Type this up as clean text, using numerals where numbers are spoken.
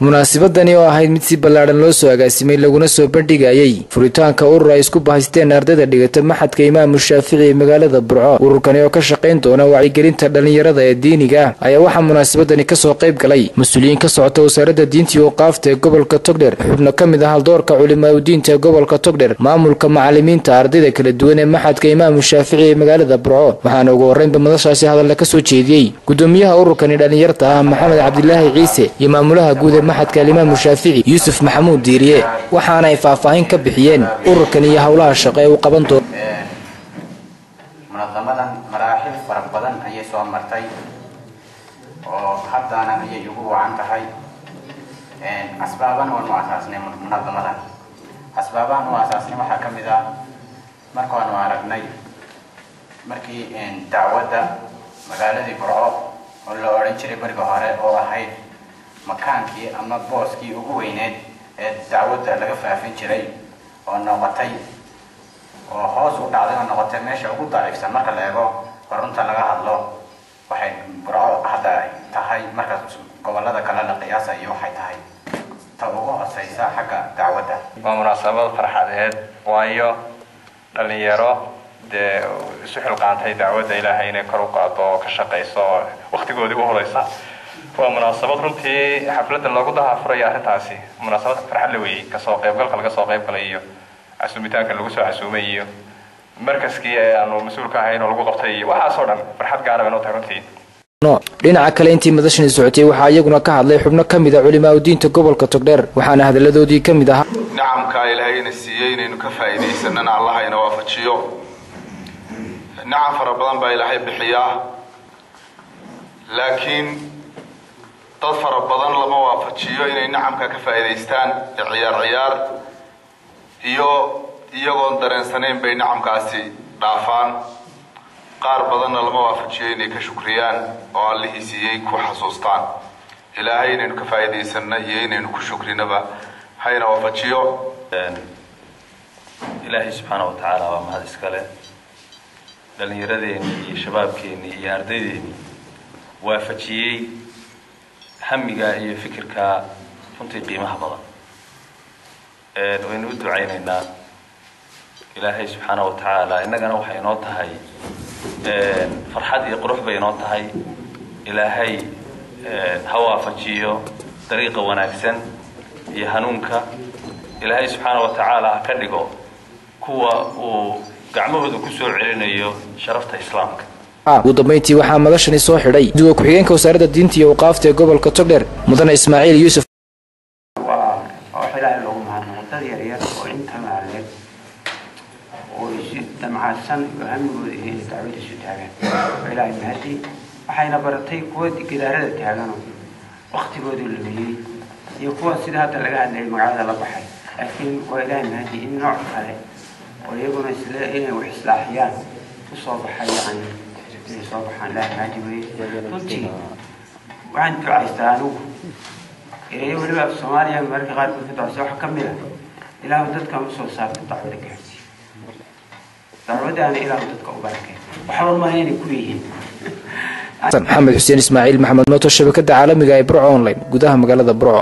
munaasabadani oo ahayd mid si ballaaran loo soo agaasimay laguna soo bandhigayay furitaanka urur ay isku bahaysteen ardayda dhigata maxadka Imaam Shaafici ee magaalada Burco. ururkani oo ka shaqeyn doona wacyigelinta dhalinyarada ee diiniga ayaa waxaa munaasabadani ka soo qayb galay mas'uuliyiin ka socota wasaaradda diinta iyo awqaafta ee gobolka Togdheer, xubno ka mid ah haldoorka culimada diinta ee gobolka Togdheer, maamulka macallimiinta ardayda kala duwan ee maxadka Imaam Shaafici ee magaalada Burco. waxaana ugu horeynba madashaasi hadal ka soo jeediyay gudoomiyaha ururkani dhalinyarta ah Maxamed Cabdilaahi Ciise iyo maamulaha guud ee maxadka Imaam Shaafici Yuusuf Maxamuud Diiriye, waxaana ay faahfaahin ka bixiyeen ururkan iyo hawlaha shaqo ee uu qaban doono. منظمة مراحل فربضاً أي سؤال مرتين وحتى أنا أي يجوا عن تهاي أسباباً والمؤسسين منظمة أسباباً وأساسين محكم إذا مركون وعرفني مركي دعوة مقالة برعو ولا أورنشري برجهارة أو هاي مكان كي أما بوس كي وجوينات دعوة لقفها في شري ونقطي وهاس وتعلم النقطة ماشي أقول تعرف سمع كلامه ورنت لقى الله واحد برا هذا تهاي مركز قبل هذا كلام القياس أيوه هاي تهاي توقع السياسة حق دعوته ومناسبة فرحة هاد وأيوه اللي يرى ده سحل قانت هاي دعوة إلى هين كروقات وكشقيصة وقت جودي وهريصة ومناسبة رنتي حفلة اللي قدها فريا هتاسي مناسبة فرحة لوي كسوق يبقى خلق سوق يبقى ليه عسوميتان كان لو سو عسوميyo markaskii aanu mas'uulka ahayn oo lagu qabtay waxa soo dhan farxad gaar ah oo taagantay dhinaca kale intii madashan socotay waxa iyaguna ka hadlay xubno kamid ah culimada diinta gobolka Togdheer, waxaana hadaladoodii kamid ah nacamka Ilaahayna siiyay inaynu ka faa'iideysanana Allah ayna waafajiyo. nacam fara badan baa Ilaahay bixiyaa, laakiin dad fara badan lama waafajiyo inay nacamka ka faa'iideystaan ciyaar iyo iyagoon dareensanayn bay nacamkaasi dhaafaan. qaar badanna lama waafajiyo inay ka shukriyaan oo Allihii siiyay ku xasuustaan. Ilaahay inaynu ka faa'iideysano iyo inaynu ku shukrinaba hayna waafajiyo. Ilaahay subxaanahu wa ta'aala waa mahad iskale dhalinyaradeenii iyo shabaabkeenii iyo ardaydeennii waafajiyey hamiga iyo fikirka runtii qiimaha badan. وإنه دعينا إلهي سبحانه وتعالى إننا نوحي نوتهاي فرحات يقرح بينوتهاي إلهي هوا فجيو طريقة وناكسن يهنونك إلهي سبحانه وتعالى كدقو كوا وقعمه ذو كسور علينا شرفت إسلامك. ugu dambeyntii waxaa madashani soo xidhay duwa ku-xigeenka wasaaradda diinta iyo awqaafta ee gobolka Togdheer mudane Ismaaciil Yuusuf. معسن وهم تعبير الشتاعان وإلى المهدي وحين برتي كود كدارة تهانو وقت بود اللي يكون سيد هذا اللقاء اللي معاذ لبحي لكن وإلى المهدي إن نوع هذا ويكون إسلام وإصلاحيان وصباح يعني صباح لا مهدي وتنتي وعند عيستانو إلى يوم اللي في الصومالية مركز غير في تعسيح كملة إلى مدة كم صار تعبير كهسي دعوة أنا إلى مدة كوباركة وحول ما هني كويهن. محمد حسين إسماعيل محمد موتو الشبكة العالمية برعو أونلاين جودها مقالة برعو.